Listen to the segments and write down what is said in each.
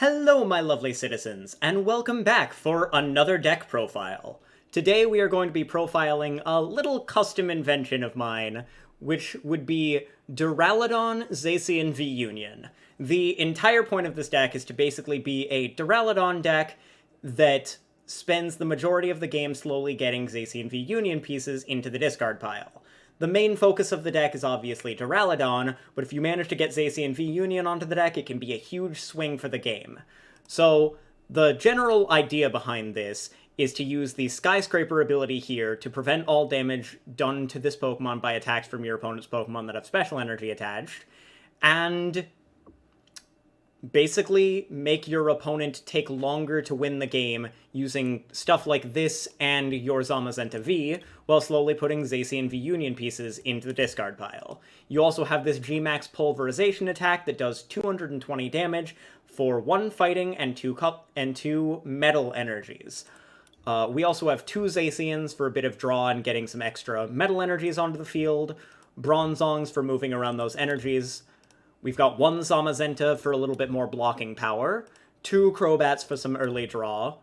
Hello, my lovely citizens, and welcome back for another deck profile. Today we are going to be profiling a little custom invention of mine, which would be Duraludon Zacian V-Union. The entire point of this deck is to basically be a Duraludon deck that spends the majority of the game slowly getting Zacian V-Union pieces into the discard pile. The main focus of the deck is obviously Duraludon, but if you manage to get Zacian V-Union onto the deck, it can be a huge swing for the game. So, the general idea behind this is to use the Skyscraper ability here to prevent all damage done to this Pokemon by attacks from your opponent's Pokemon that have special energy attached, and basically make your opponent take longer to win the game using stuff like this and your Zamazenta V, while slowly putting Zacian V-Union pieces into the discard pile. You also have this G-Max Pulverization attack that does 220 damage for 1 fighting and 2 metal energies. We also have 2 Zacians for a bit of draw and getting some extra metal energies onto the field, Bronzongs for moving around those energies. We've got 1 Zamazenta for a little bit more blocking power, 2 Crobats for some early draw,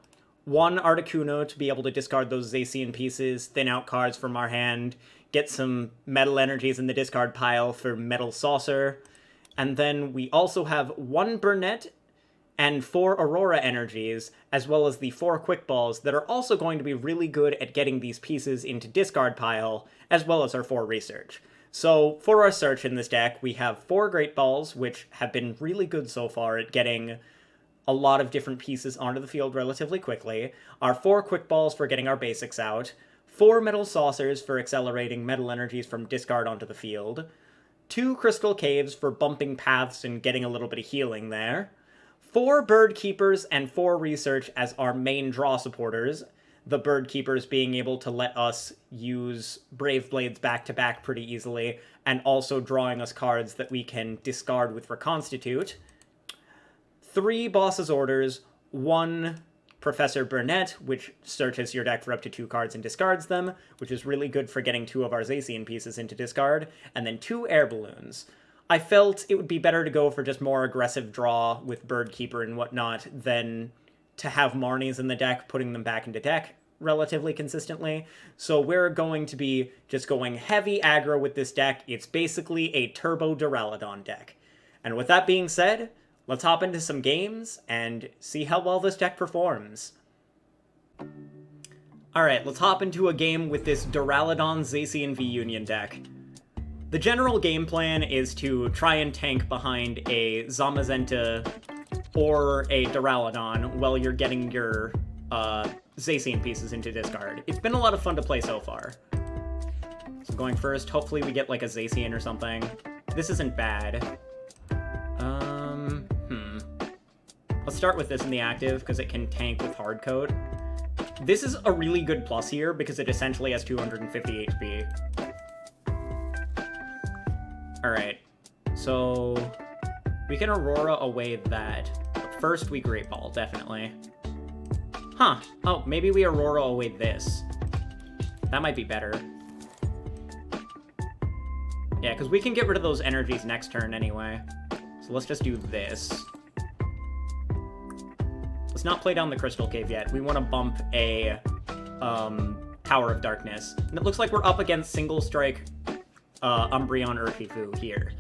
1 Articuno to be able to discard those Zacian pieces, thin out cards from our hand, get some metal energies in the discard pile for Metal Saucer, and then we also have 1 Burnet and 4 Aurora energies, as well as the 4 Quick Balls that are also going to be really good at getting these pieces into discard pile, as well as our 4 research. So, for our search in this deck, we have 4 Great Balls, which have been really good so far at getting a lot of different pieces onto the field relatively quickly, our 4 Quick Balls for getting our basics out, 4 Metal Saucers for accelerating metal energies from discard onto the field, 2 Crystal Caves for bumping paths and getting a little bit of healing there, 4 Bird Keepers and 4 Research as our main draw supporters, the Bird Keepers being able to let us use Brave Blades back-to-back pretty easily, and also drawing us cards that we can discard with Reconstitute. 3 Boss's Orders, 1 Professor Burnet, which searches your deck for up to 2 cards and discards them, which is really good for getting 2 of our Zacian pieces into discard, and then 2 Air Balloons. I felt it would be better to go for just more aggressive draw with Bird Keeper and whatnot than to have Marnies in the deck, putting them back into deck relatively consistently. So we're going to be just going heavy aggro with this deck. It's basically a turbo Duraludon deck. And with that being said, let's hop into some games and see how well this deck performs. Alright, let's hop into a game with this Duraludon Zacian V-Union deck. The general game plan is to try and tank behind a Zamazenta or a Duraludon while you're getting your Zacian pieces into discard. It's been a lot of fun to play so far. So going first, hopefully we get like a Zacian or something. This isn't bad. Let's start with this in the active, because it can tank with hard code. This is a really good plus here, because it essentially has 250 HP. Alright, so we can Aurora away that. But first we Great Ball, definitely. Huh. Oh, maybe we Aurora away this. That might be better. Yeah, because we can get rid of those energies next turn anyway. So let's just do this. Let's not play down the Crystal Cave yet. We want to bump a Tower of Darkness. And it looks like we're up against Single Strike Umbreon Urshifu here.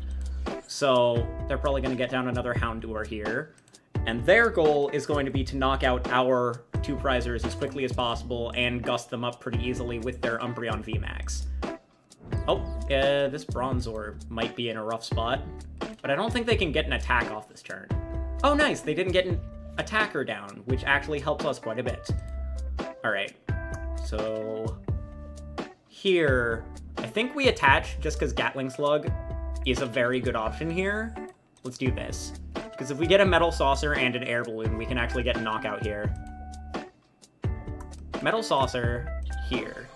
So they're probably going to get down another Houndour here. And their goal is going to be to knock out our 2 prizers as quickly as possible and gust them up pretty easily with their Umbreon VMAX. Oh, this Bronzor might be in a rough spot, but I don't think they can get an attack off this turn. Oh, nice! They didn't get an attacker down, which actually helps us quite a bit. Alright, so here, I think we attach just because Gatling Slug is a very good option here. Let's do this. Because if we get a Metal Saucer and an Air Balloon, we can actually get a knockout here. Metal Saucer here.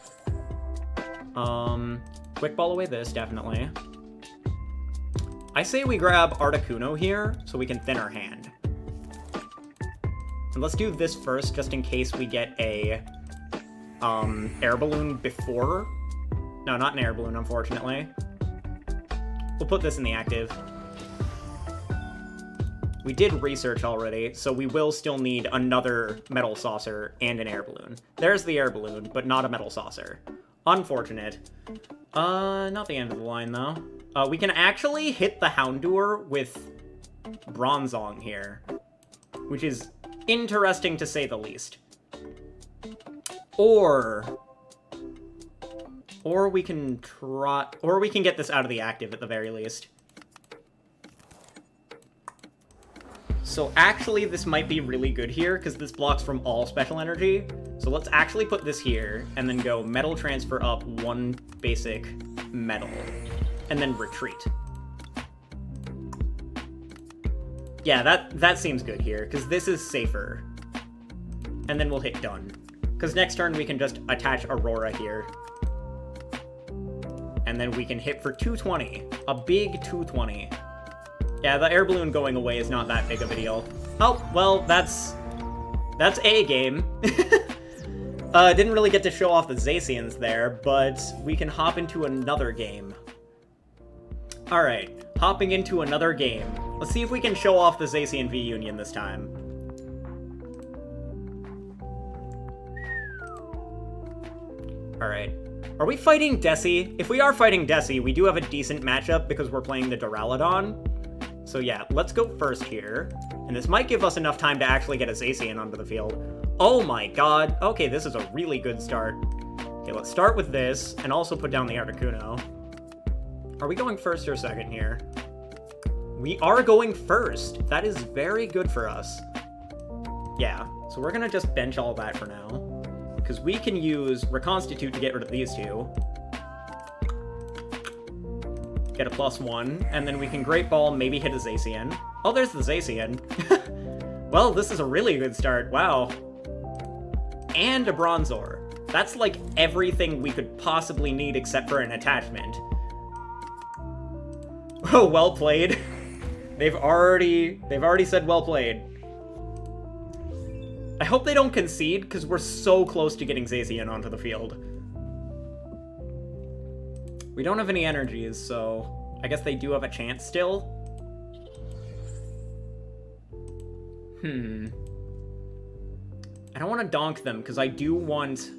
Quick Ball away this, definitely. I say we grab Articuno here, so we can thin our hand. And let's do this first, just in case we get a Air Balloon before. No, not an Air Balloon, unfortunately. We'll put this in the active. We did research already, so we will still need another Metal Saucer and an Air Balloon. There's the Air Balloon, but not a Metal Saucer. Unfortunate. Not the end of the line, though. We can actually hit the Houndour with Bronzong here, which is interesting to say the least. Or we can try... Or we can get this out of the active at the very least. So actually, this might be really good here, because this blocks from all special energy. So let's actually put this here, and then go Metal Transfer up 1 basic Metal, and then retreat. Yeah, that seems good here, because this is safer. And then we'll hit done. Because next turn we can just attach Aurora here. And then we can hit for 220. A big 220. Yeah, the Air Balloon going away is not that big of a deal. Oh, well, that's a game. Didn't really get to show off the Zacians there, but we can hop into another game. Alright, hopping into another game. Let's see if we can show off the Zacian V-Union this time. Alright. Are we fighting Desi? If we are fighting Desi, we do have a decent matchup because we're playing the Duraludon. So yeah, let's go first here. And this might give us enough time to actually get a Zacian onto the field. Oh my god. Okay, this is a really good start. Okay, let's start with this, and also put down the Articuno. Are we going first or second here? We are going first. That is very good for us. Yeah, so we're gonna just bench all that for now. Because we can use Reconstitute to get rid of these two. Get a +1, and then we can Great Ball, maybe hit a Zacian. Oh, there's the Zacian. Well, this is a really good start. Wow. And a Bronzor. That's like everything we could possibly need except for an attachment. Oh, well played. They've already said well played. I hope they don't concede, because we're so close to getting Zacian onto the field. We don't have any energies, so I guess they do have a chance still. I don't want to donk them, because I do want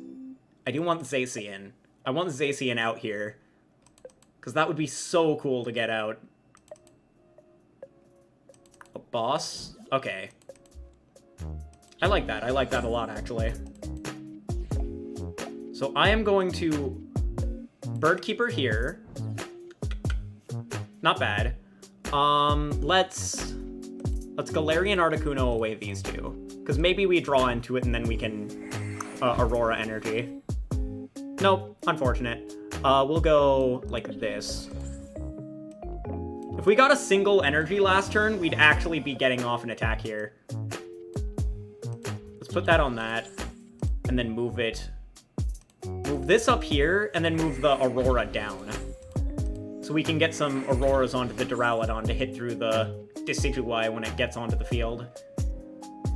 Zacian. I want Zacian out here, because that would be so cool to get out. A boss? Okay. I like that. I like that a lot, actually. So I am going to Bird Keeper here. Not bad. Let's Galarian Articuno away these two. Because maybe we draw into it and then we can Aurora energy. Nope, unfortunate. We'll go like this. If we got a single energy last turn, we'd actually be getting off an attack here. Let's put that on that, and then move it. Move this up here, and then move the Aurora down. So we can get some Auroras onto the Duraludon to hit through the Decidueye when it gets onto the field.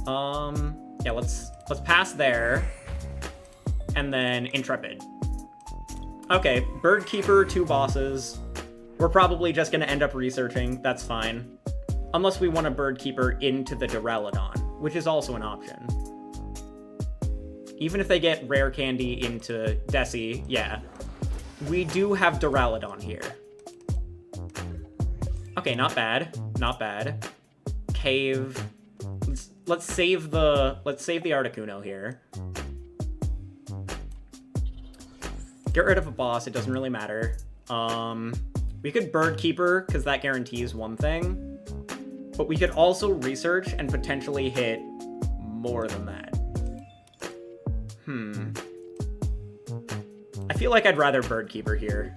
Yeah, let's pass there, and then Intrepid. Okay, Bird Keeper, 2 bosses. We're probably just going to end up researching. That's fine. Unless we want a Bird Keeper into the Duraludon, which is also an option. Even if they get Rare Candy into Desi, yeah. We do have Duraludon here. Okay, not bad. Not bad. Cave. Let's save the Articuno here. Get rid of a boss, it doesn't really matter. We could Bird Keeper, because that guarantees one thing. But we could also research and potentially hit more than that. I feel like I'd rather Bird Keeper here.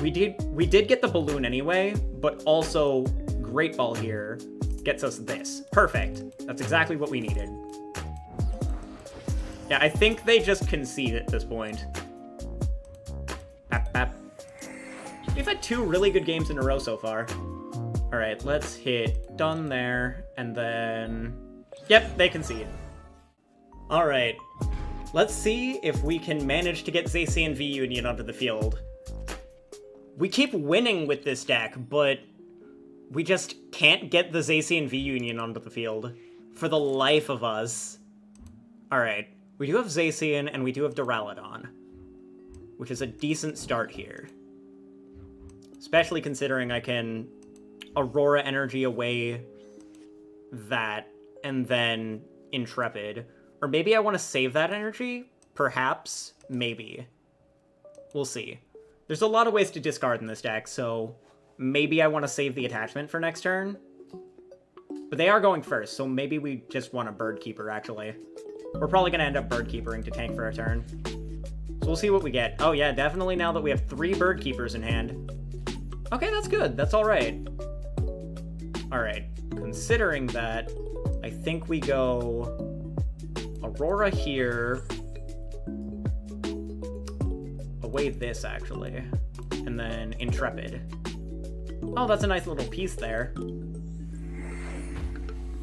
We did get the balloon anyway, but also Great Ball here gets us this. Perfect. That's exactly what we needed. Yeah, I think they just concede at this point. We've had 2 really good games in a row so far. Alright, let's hit done there, and then... Yep, they concede. Alright, let's see if we can manage to get Zacian V-Union onto the field. We keep winning with this deck, but We just can't get the Zacian V-Union onto the field. For the life of us. Alright. We do have Zacian, and we do have Duraludon. Which is a decent start here. Especially considering I can Aurora Energy away that, and then Intrepid. Or maybe I want to save that energy? Perhaps. Maybe. We'll see. There's a lot of ways to discard in this deck, so maybe I want to save the attachment for next turn. But they are going first, so maybe we just want a Bird Keeper, actually. We're probably going to end up Bird Keepering to tank for a turn. So we'll see what we get. Oh yeah, definitely now that we have 3 Bird Keepers in hand. Okay, that's good. That's alright. Alright. Considering that, I think we go Aurora here. Away this, actually. And then Intrepid. Oh, that's a nice little piece there.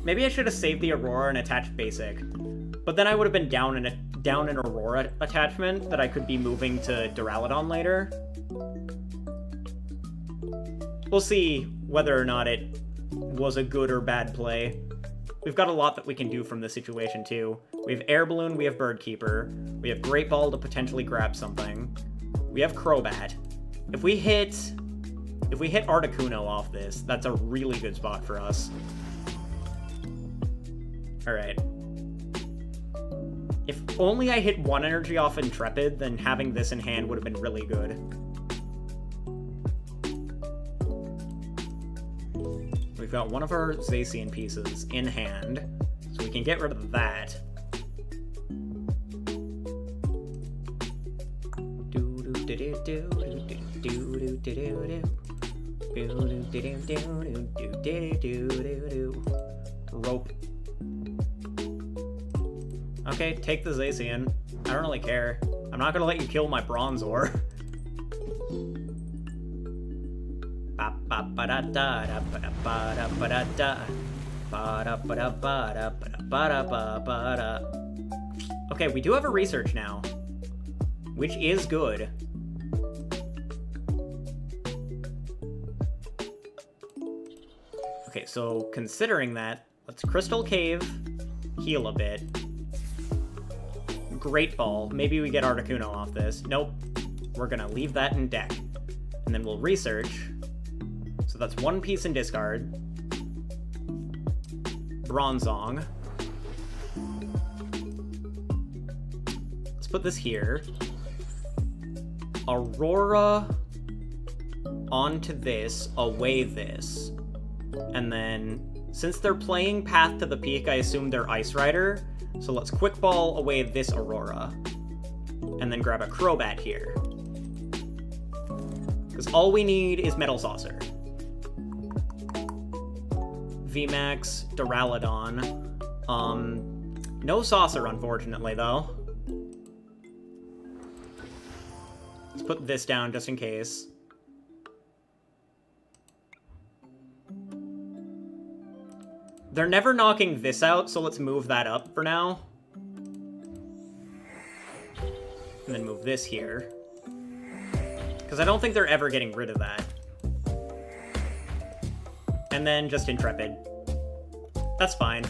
Maybe I should have saved the Aurora and attached Basic. But then I would have been down an Aurora attachment that I could be moving to Duraludon later. We'll see whether or not it was a good or bad play. We've got a lot that we can do from this situation, too. We have Air Balloon, we have Bird Keeper, we have Great Ball to potentially grab something. We have Crobat. If we hit Articuno off this, that's a really good spot for us. Alright. If only I hit 1 energy off Intrepid, then having this in hand would have been really good. We've got one of our Zacian pieces in hand, so we can get rid of that. Rope. Okay, take the Zacian. I don't really care. I'm not gonna let you kill my Bronzor. Okay, we do have a research now, which is good. Okay, so considering that, let's Crystal Cave, heal a bit. Great Ball. Maybe we get Articuno off this. Nope. We're gonna leave that in deck. And then we'll research. So that's 1 piece in discard. Bronzong. Let's put this here. Aurora onto this, away this. And then, since they're playing Path to the Peak, I assume they're Ice Rider. So let's Quick Ball away this Aurora. And then grab a Crobat here. Because all we need is Metal Saucer. VMAX, Duraludon. No Saucer, unfortunately, though. Let's put this down just in case. They're never knocking this out, so let's move that up for now. And then move this here. Because I don't think they're ever getting rid of that. And then just Intrepid. That's fine.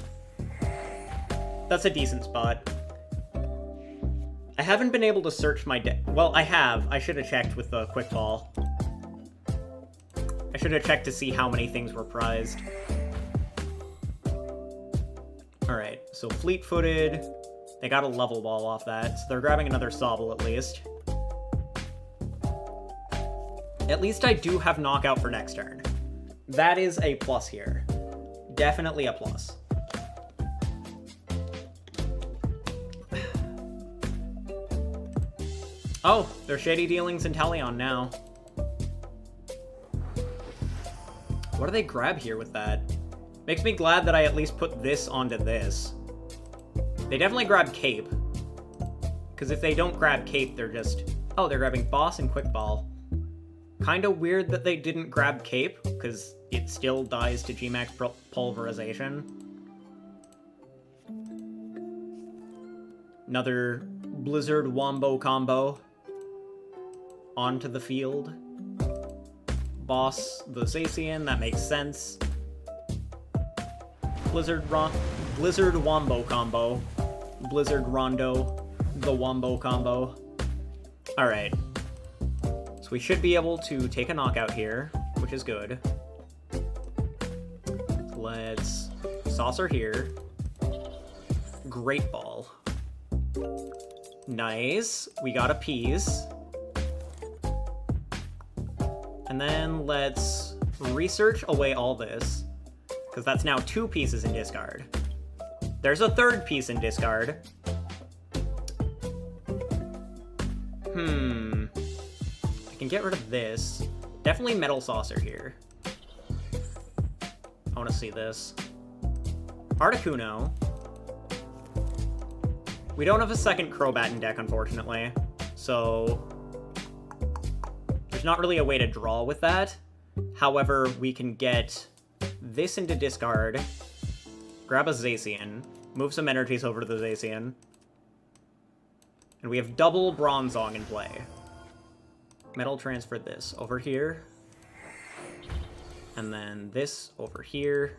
That's a decent spot. I haven't been able to search my deck. Well, I have. I should have checked with the Quick Ball. I should have checked to see how many things were prized. Alright, so Fleet-Footed. They got a Level Ball off that, so they're grabbing another Sobble at least. At least I do have Knockout for next turn. That is a plus here. Definitely a plus. Oh, they're Shady Dealings and Talion now. What do they grab here with that? Makes me glad that I at least put this onto this. They definitely grab Cape. Because if they don't grab Cape, they're just... Oh, they're grabbing Boss and Quick Ball. Kinda weird that they didn't grab Cape, because it still dies to Gmax Pulverization. Another Blizzard Wombo combo. Onto the field. boss the Zacian, that makes sense. Blizzard Wombo combo. Blizzard Rondo, the Wombo combo. Alright. So we should be able to take a knockout here, which is good. Let's Saucer here. Great Ball. Nice. We got a piece. And then let's research away all this, because that's now 2 pieces in discard. There's a 3rd piece in discard. I can get rid of this. Definitely Metal Saucer here. I want to see this. Articuno. We don't have a second Crobat in deck, unfortunately. So there's not really a way to draw with that. However, we can get this into discard, grab a Zacian, move some energies over to the Zacian, and we have double Bronzong in play. Metal transfer this over here, and then this over here,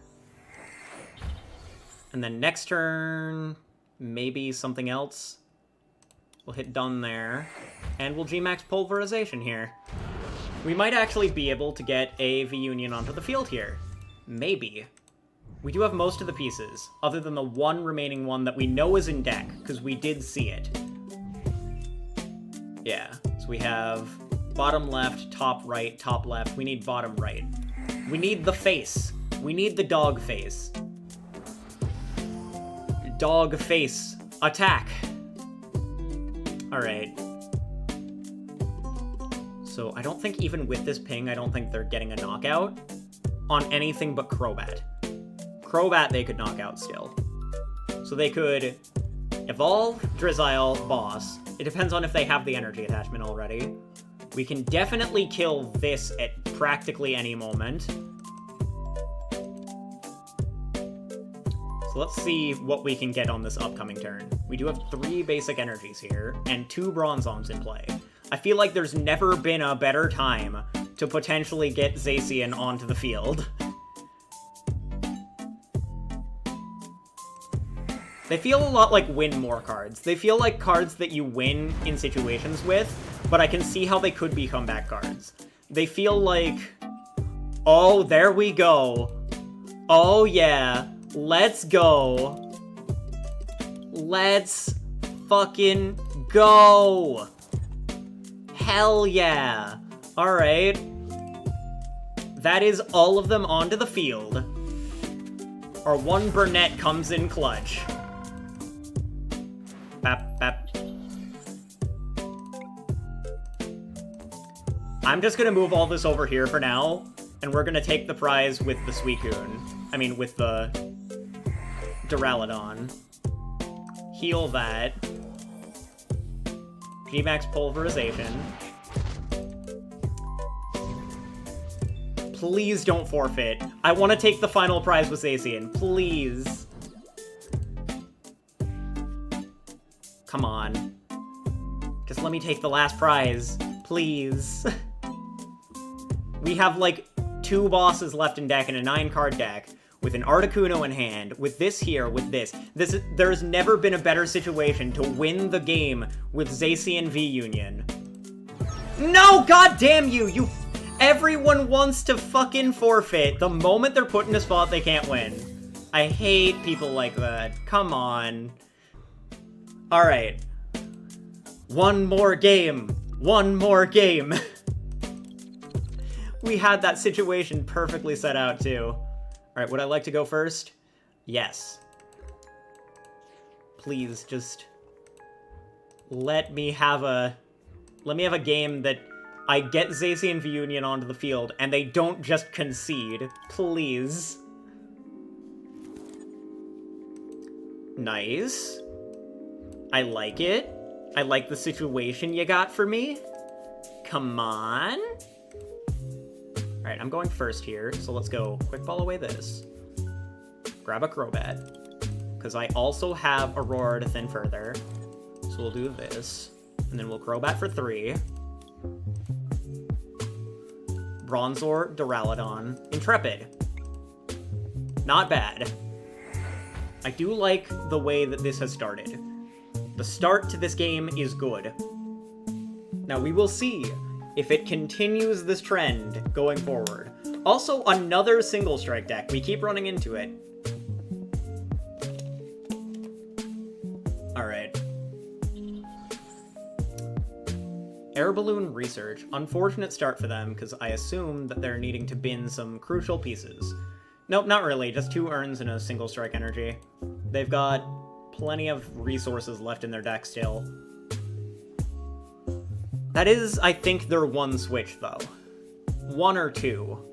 and then next turn, maybe something else. We'll hit done there, and we'll G-Max Pulverization here. We might actually be able to get a V-Union onto the field here. Maybe. We do have most of the pieces, other than the one remaining one that we know is in deck, because we did see it. Yeah, so we have bottom left, top right, top left. We need bottom right. We need the face. We need the dog face. Dog face. Attack! Alright. So I don't think even with this ping, I don't think they're getting a knockout on anything but Crobat. Crobat they could knock out still. So they could evolve, Drizzile, Boss. It depends on if they have the energy attachment already. We can definitely kill this at practically any moment. So let's see what we can get on this upcoming turn. We do have 3 basic energies here, and 2 Bronzongs in play. I feel like there's never been a better time to potentially get Zacian onto the field. They feel a lot like win more cards. They feel like cards that you win in situations with, but I can see how they could be comeback cards. They feel like, oh, there we go. Oh yeah, let's go. Let's fucking go. Hell yeah. Alright. That is all of them onto the field. Our one Burnet comes in clutch. Bap, bap. I'm just gonna move all this over here for now, and we're gonna take the prize with the Suicune. I mean, with the Duraludon. Heal that. G-Max Pulverization. Please don't forfeit. I want to take the final prize with Zacian. Please. Come on. Just let me take the last prize. Please. We have, like, 2 bosses left in deck and a 9-card deck, with an Articuno in hand, with this here, with this. There's never been a better situation to win the game with Zacian V-Union. No, goddamn you! Everyone wants to fucking forfeit the moment they're put in a spot they can't win. I hate people like that. Come on. Alright. One more game. One more game. We had that situation perfectly set out, too. Alright, would I like to go first? Yes. Please, just let me have a game that I get Zacian V-Union onto the field, and they don't just concede. Please. Nice. I like it. I like the situation you got for me. Come on. Alright, I'm going first here, so let's go Quick Ball away this. Grab a Crobat. Because I also have Aurora to thin further. So we'll do this. And then we'll Crobat for 3. Bronzor, Duraludon, Intrepid. Not bad. I do like the way that this has started. The start to this game is good. Now we will see if it continues this trend going forward. Also, another single strike deck. We keep running into it. Alright. Air Balloon Research. Unfortunate start for them, because I assume that they're needing to bin some crucial pieces. Nope, not really. Just 2 urns and a single strike energy. They've got plenty of resources left in their deck still. That is, I think, their one switch, though. 1 or 2.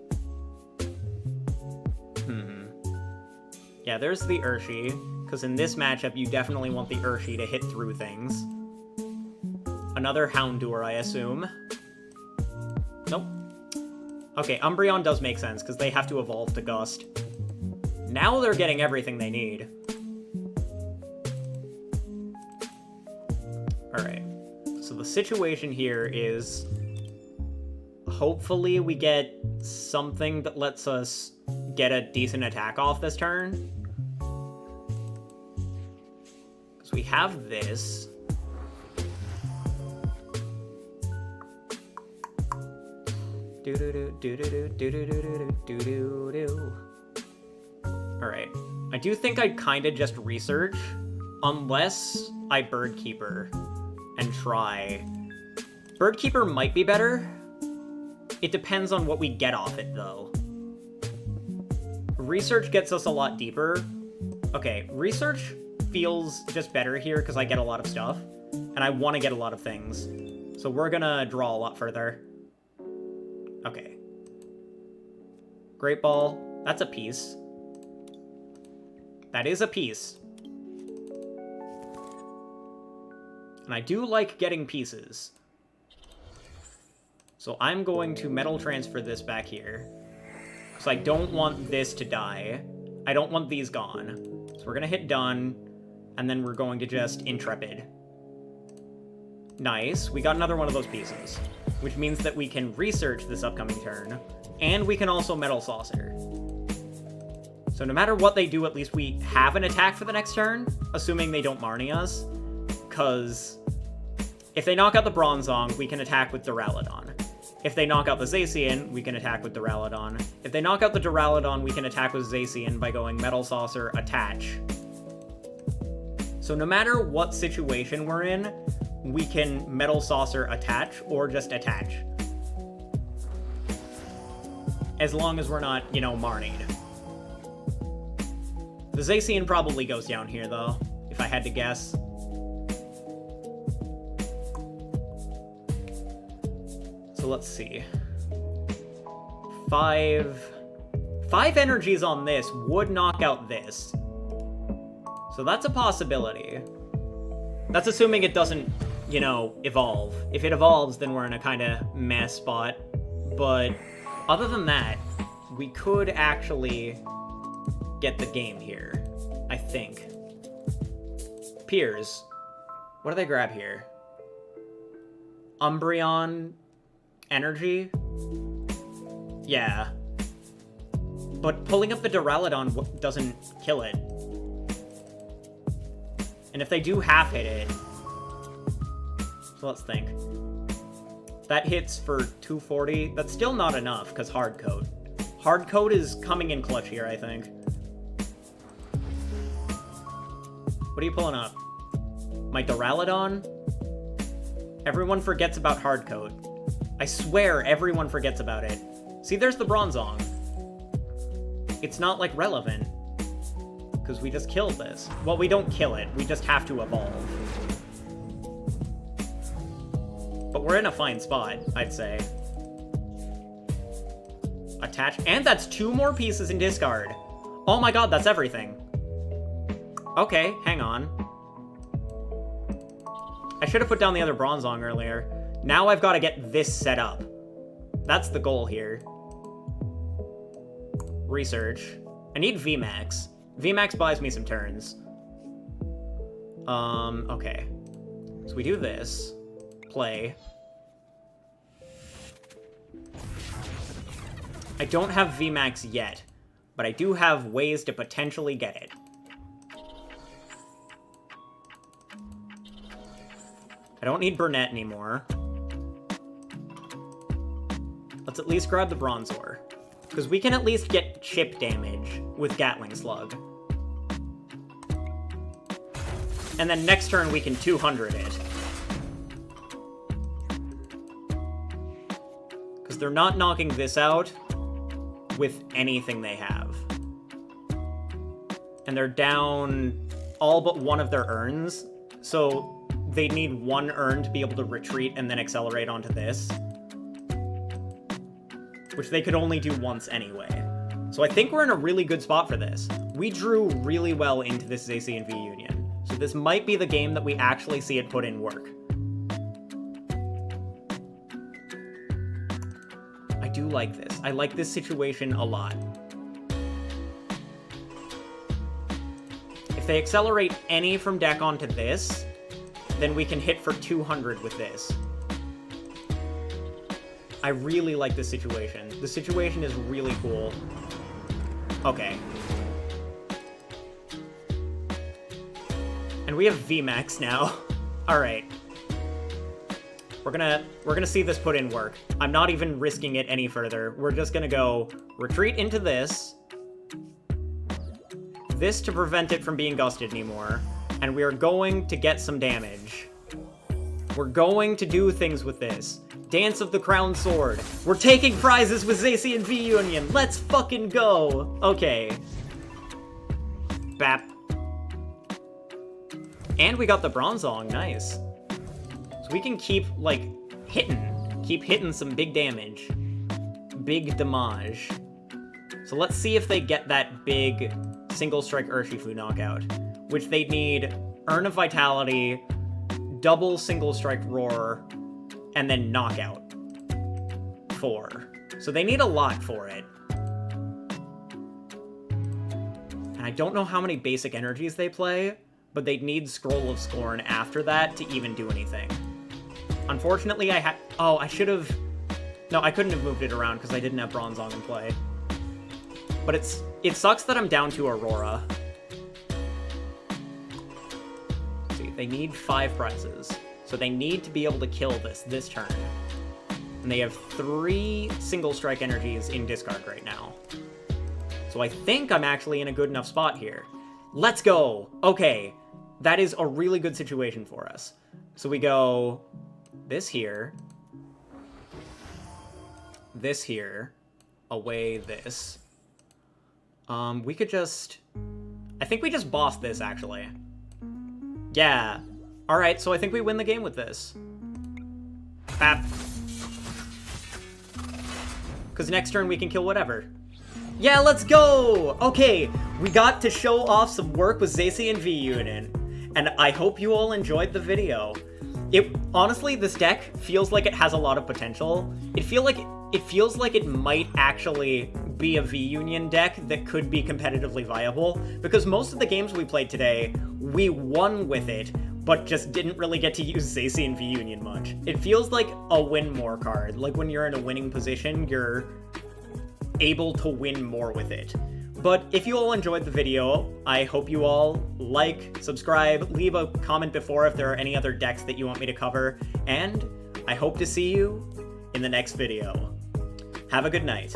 Yeah, there's the Urshi, because in this matchup, you definitely want the Urshi to hit through things. Another Houndour, I assume. Nope. Okay, Umbreon does make sense, because they have to evolve to Gust. Now they're getting everything they need. Alright. So the situation here is... hopefully we get something that lets us get a decent attack off this turn. Because we have this. Alright. I do think I'd kinda just research, unless I Bird Keeper and try. Bird Keeper might be better. It depends on what we get off it, though. Research gets us a lot deeper. Okay, Research feels just better here because I get a lot of stuff, and I want to get a lot of things. So we're gonna draw a lot further. Okay. Great Ball. That's a piece. That is a piece. And I do like getting pieces. So I'm going to Metal Transfer this back here. Because I don't want this to die. I don't want these gone. So we're going to hit done. And then we're going to just Intrepid. Nice. We got another one of those pieces. Which means that we can research this upcoming turn. And we can also Metal Saucer. So no matter what they do, at least we have an attack for the next turn. Assuming they don't Marnie us. Because if they knock out the Bronzong, we can attack with Duraludon. If they knock out the Zacian, we can attack with Duraludon. If they knock out the Duraludon, we can attack with Zacian by going Metal Saucer, Attach. So no matter what situation we're in, we can Metal Saucer Attach or just Attach. As long as we're not, you know, Marnied. The Zacian probably goes down here, though, if I had to guess. So let's see. 5 energies on this would knock out this. So that's a possibility. That's assuming it doesn't, you know, evolve. If it evolves, then we're in a kind of meh spot. But other than that, we could actually get the game here, I think. Piers. What do they grab here? Umbreon energy? Yeah. But pulling up the Duraludon doesn't kill it. And if they do half hit it... So let's think. That hits for 240. That's still not enough, because Hard Coat. Hard Coat is coming in clutch here, I think. What are you pulling up? My Duraludon? Everyone forgets about Hard Coat. I swear everyone forgets about it. See, there's the Bronzong. It's not, like, relevant. Because we just killed this. Well, we don't kill it. We just have to evolve. But we're in a fine spot, I'd say. Attach. And that's 2 more pieces in discard. Oh my god, that's everything. Okay, hang on. I should have put down the other Bronzong earlier. Now I've got to get this set up. That's the goal here. Research. I need VMAX. VMAX buys me some turns. Okay. So we do this. Play. I don't have VMAX yet, but I do have ways to potentially get it. I don't need Burnet anymore. Let's at least grab the Bronzor, because we can at least get chip damage with Gatling Slug. And then next turn we can 200 it. Because they're not knocking this out with anything they have. And they're down all but one of their urns, so they need one urn to be able to retreat and then accelerate onto this. Which they could only do once anyway. So I think we're in a really good spot for this. We drew really well into this Zacian V-Union, so this might be the game that we actually see it put in work. I do like this. I like this situation a lot. If they accelerate any from deck onto this, then we can hit for 200 with this. I really like this situation. The situation is really cool. Okay. And we have VMAX now. Alright. We're gonna see this put in work. I'm not even risking it any further. We're just gonna go retreat into this. This to prevent it from being gusted anymore. And we are going to get some damage. We're going to do things with this. Dance of the Crown Sword. We're taking prizes with Zacian V-Union. Let's fucking go. Okay. Bap. And we got the Bronzong. Nice. So we can keep, like, hitting. Keep hitting some big damage. Big damage. So let's see if they get that big single strike Urshifu knockout. Which they need Urn of Vitality, double single strike Roar, and then knockout. 4. So they need a lot for it. And I don't know how many basic energies they play, but they'd need Scroll of Scorn after that to even do anything. Unfortunately, I should have... No, I couldn't have moved it around because I didn't have Bronzong in play. But it sucks that I'm down to Aurora. Let's see, they need 5 prizes. So they need to be able to kill this turn. And they have 3 single strike energies in discard right now. So I think I'm actually in a good enough spot here. Let's go! Okay, that is a really good situation for us. So we go this here, away this. We could just... I think we just bossed this, actually. Yeah. Alright, so I think we win the game with this. Bap. Because next turn we can kill whatever. Yeah, let's go! Okay, we got to show off some work with Zacian V-Union. And I hope you all enjoyed the video. Honestly, this deck feels like it has a lot of potential. It feels like it might actually be a V-Union deck that could be competitively viable, because most of the games we played today, we won with it, but just didn't really get to use Zacian V-Union much. It feels like a win more card. Like when you're in a winning position, you're able to win more with it. But if you all enjoyed the video, I hope you all like, subscribe, leave a comment before if there are any other decks that you want me to cover, and I hope to see you in the next video. Have a good night.